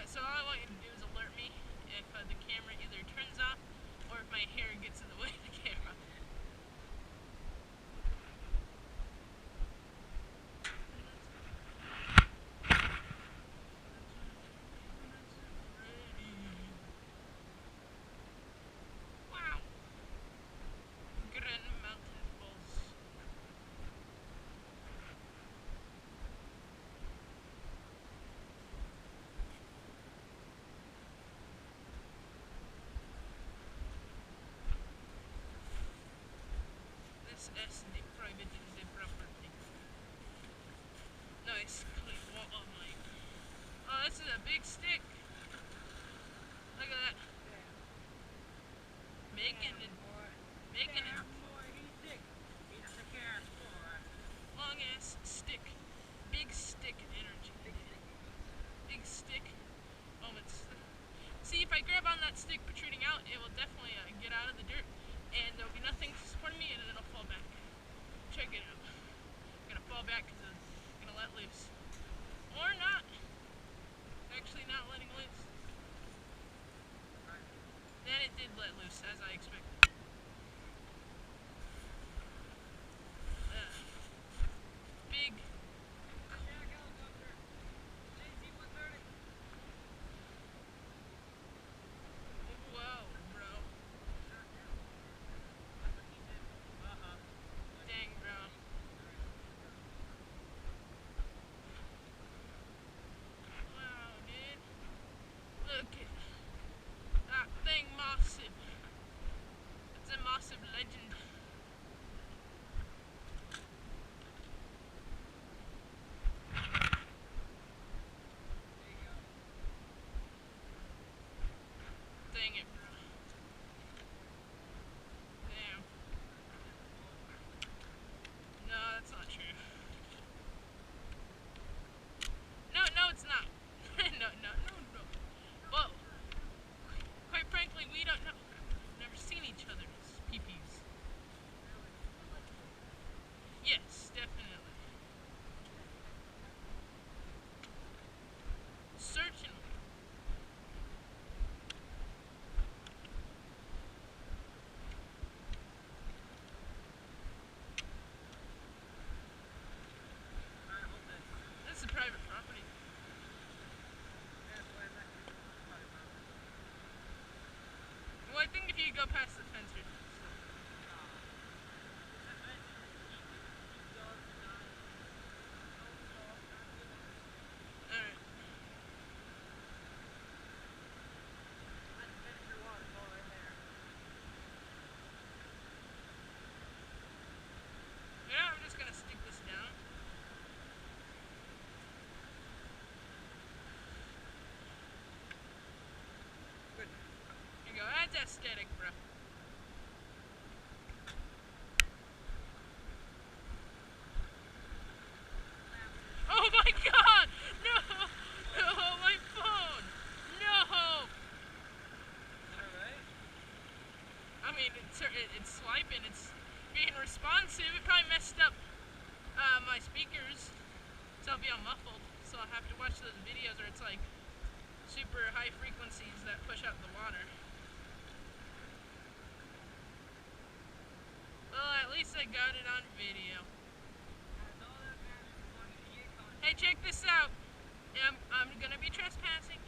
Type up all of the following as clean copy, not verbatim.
So all I want you to do is alert me if the camera either turns off or if my hair gets in the way of the camera. Wow. Grand Mountain Falls. This is the private property. Nice clean wall. Oh my. Oh, this is a big stick. Look at that. Making it. Long ass stick. Big stick energy. Big stick moments. See, if I grab on that stick protruding out, it will definitely get out of the dirt, and there'll be nothing supporting me, and then it'll fall back. Check it out. I'm gonna fall back because it's gonna let loose. Or not. Actually not letting loose. Then it did let loose, as I expected. Big. Whoa, bro. Dang, bro. Wow, dude. Look at that thing, massive. It's a massive legend. Dang it, bro. Damn. No, that's not true. No, it's not. No. Well, quite frankly, we don't know. We've never seen each other's peepees. Yes, definitely. Certainly. This is private property. Well, I think if you go past the fence, you're alright. Yeah, I'm just gonna stick this down. Good. There you go. That's aesthetic, bro. Oh my god! No! No, my phone! No! I mean, it's swiping, it's being responsive. It probably messed up my speakers, so I'll be all muffled. So I'll have to watch those videos where it's like super high frequencies that push out the water. Well, at least I got it on video. Hey, check this out. I'm gonna be trespassing.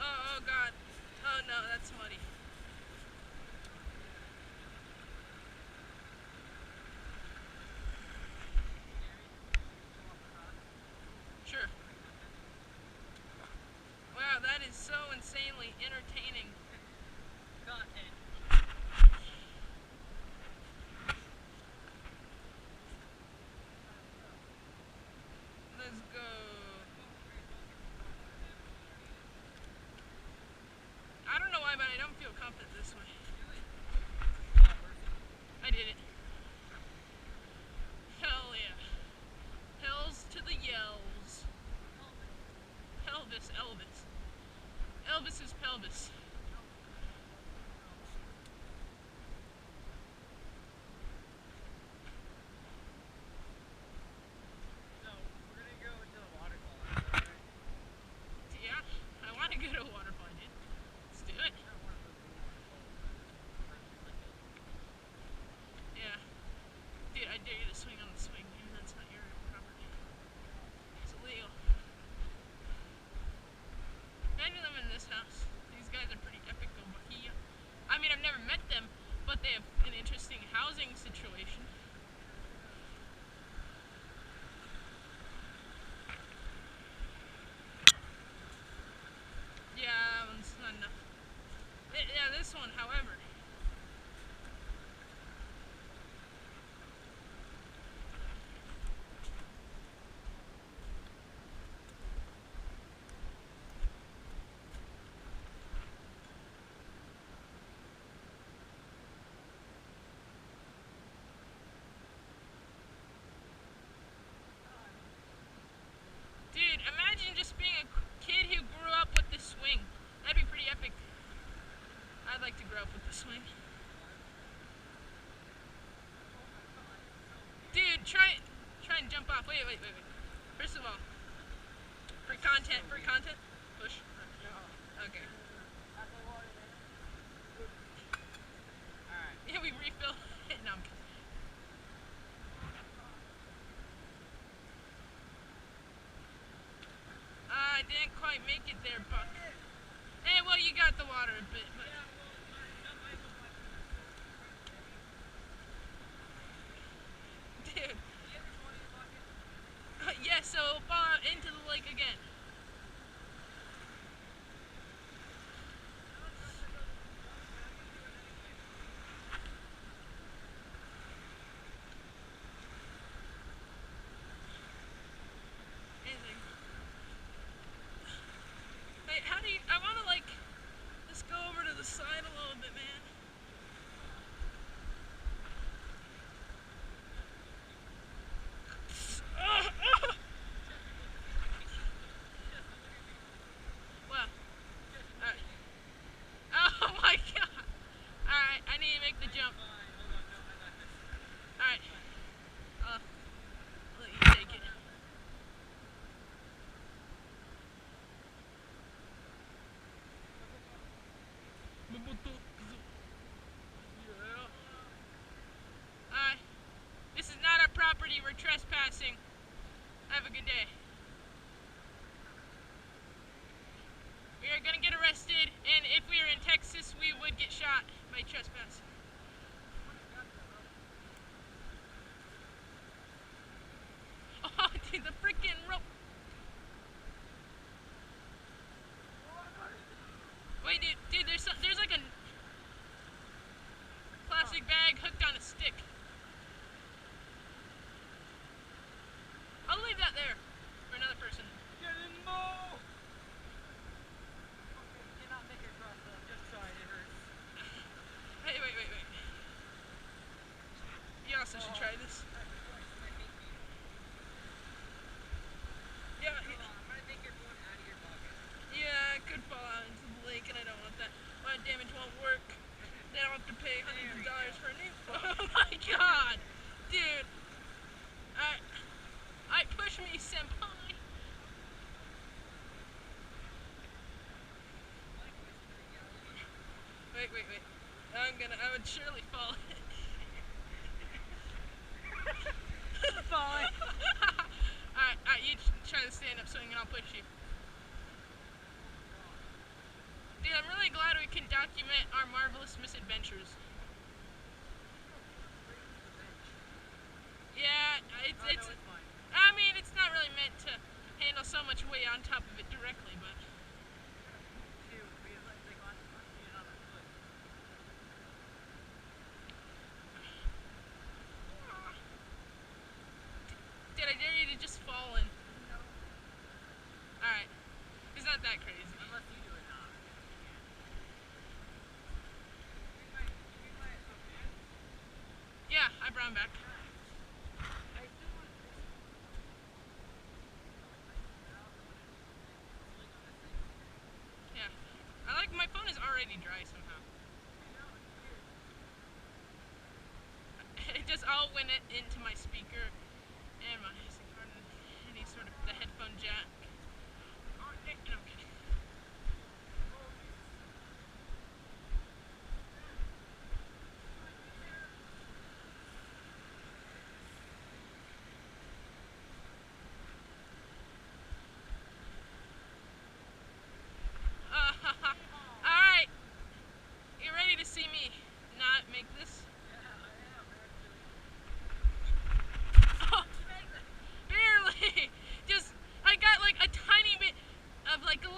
Oh god. Oh no, that's muddy. Sure. Wow, that is so insanely entertaining content. Let's go. I don't know why, but I don't feel confident this way. I did it. Hell yeah. one, however. Dude, imagine just being a kid who grew up with the swing. That'd be pretty epic. I'd like to grow up with the swing. Dude, try and jump off. Wait. First of all, for content, push. Okay. Yeah, we refill it. No, I'm kidding. I didn't quite make it there, Buck. Hey, well, you got the water a bit, but... Dude. Yeah, so fall into the lake again. Anything. Hey, how do you... I want to, like... Let's go over to the side a little bit, man. Well, alright. Oh my god! Alright, I need to make the jump. Alright. I'll let you take it. Alright. This is not our property, we're trespassing. Have a good day. We are gonna get arrested, and if we were in Texas, we would get shot by trespass. Oh, dude, the freaking rope. Wait, dude, there's like a plastic bag hooked on a stick. I'll leave that there for another person. Get in the boat! Okay, you cannot make it across though. Just try it, it hurts. Hey, wait. You also should try this. Yeah, Hold on, I'm gonna take your phone out of your pocket. yeah, I could fall out into the lake, and I don't want that. My damage won't work. Then I'll have to pay hundreds of dollars for a new phone. Oh my god! Dude! I push me, senpai! Wait. I would surely fall. Falling. Alright, you try to stand up swing and I'll push you. Dude, I'm really glad we can document our marvelous misadventures. Yeah, it's fine. I mean, it's not really meant to handle so much weight on top of it directly, but... Dude, I dare you to just fall in. Alright. It's not that crazy. Unless you do it now. Yeah, I brought him back. Yeah. My phone is already dry somehow. It just all went into my speaker and my any sort of the headphone jack. Oh, no, I'm kidding. Alright. You ready to see me not make this? Oh, barely! Just, I got like a tiny bit of like a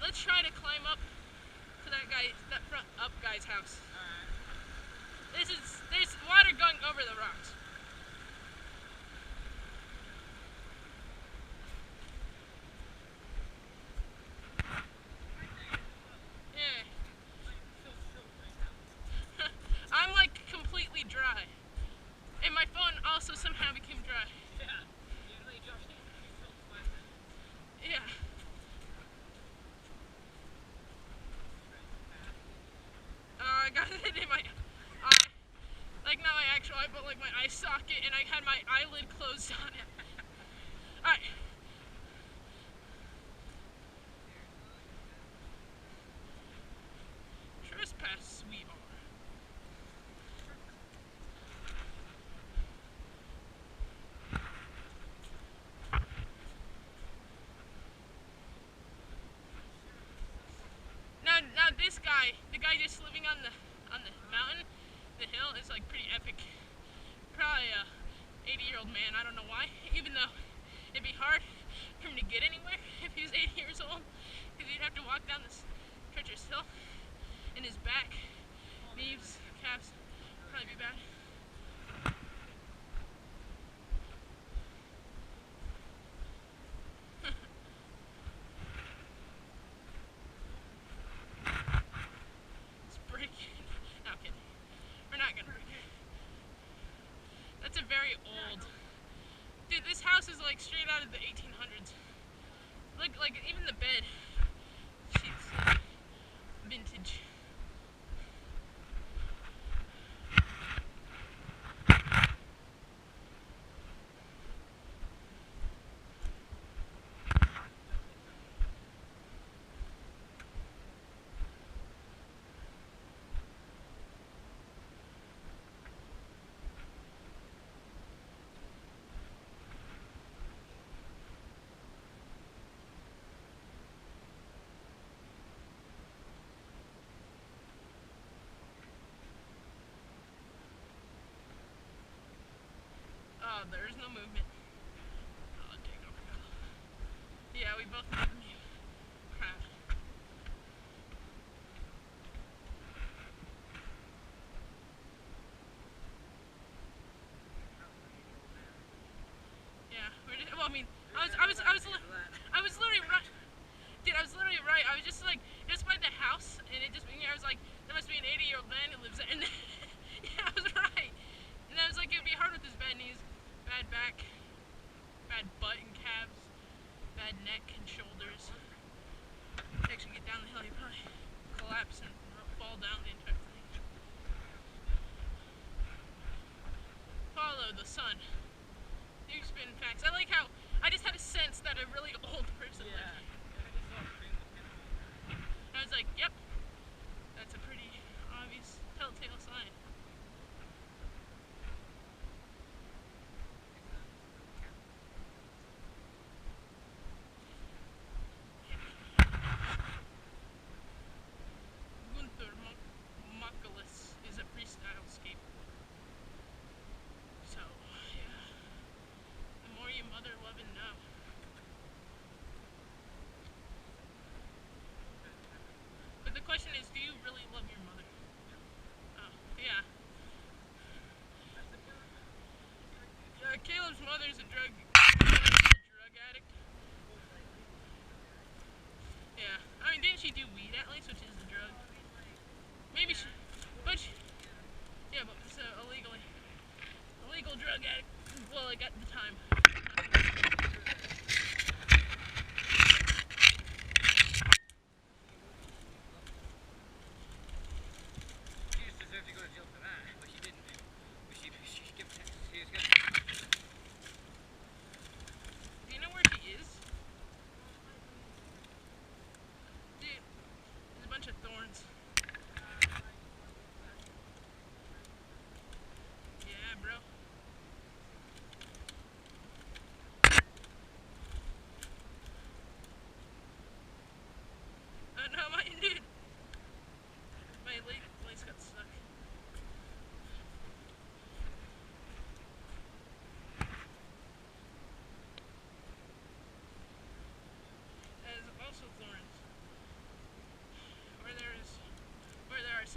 let's try to climb up to that front up guy's house. There's water going over the rocks. Yeah. I'm like completely dry. And my phone also somehow became dry. Yeah. I got it in my eye. Like not my actual eye, but like my eye socket, and I had my eyelid closed on it. Alright. Trespass we are. Now this guy, the guy just living on the mountain, the hill, is like pretty epic. Probably a 80-year-old man. I don't know why. Even though it'd be hard for him to get anywhere if he was 80 years old, because he'd have to walk down this treacherous hill, and his back, knees, calves, probably be bad. It's breaking. No, I'm kidding. We're not gonna break it. That's a very old. Dude, this house is like straight out of the 1800s. Like even the bed. Sheets, vintage. Oh, there's no movement. Oh, take over now. Yeah, we both need to mute. Crap. Yeah, well, I mean, I was literally right. Dude, I was literally right. I was just like, just by the house, and it just, I was like, there must be an 80-year-old man who lives there. And yeah, I was right. And I was like, it would be hard with his bad knees, bad back, bad butt and calves, bad neck and shoulders. To actually get down the hill, he'd probably collapse and fall down the entire thing. Follow the sun. New spin facts. I like how I just had a sense that a really old person lived here. I was like, yep, that's a pretty obvious telltale sign. Gunther Mokalis is a freestyle skateboarder. So, yeah, the more you mother love and know. But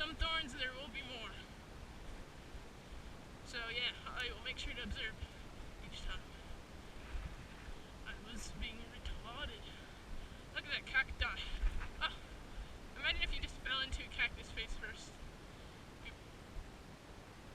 some thorns there will be more. So yeah, I will make sure to observe.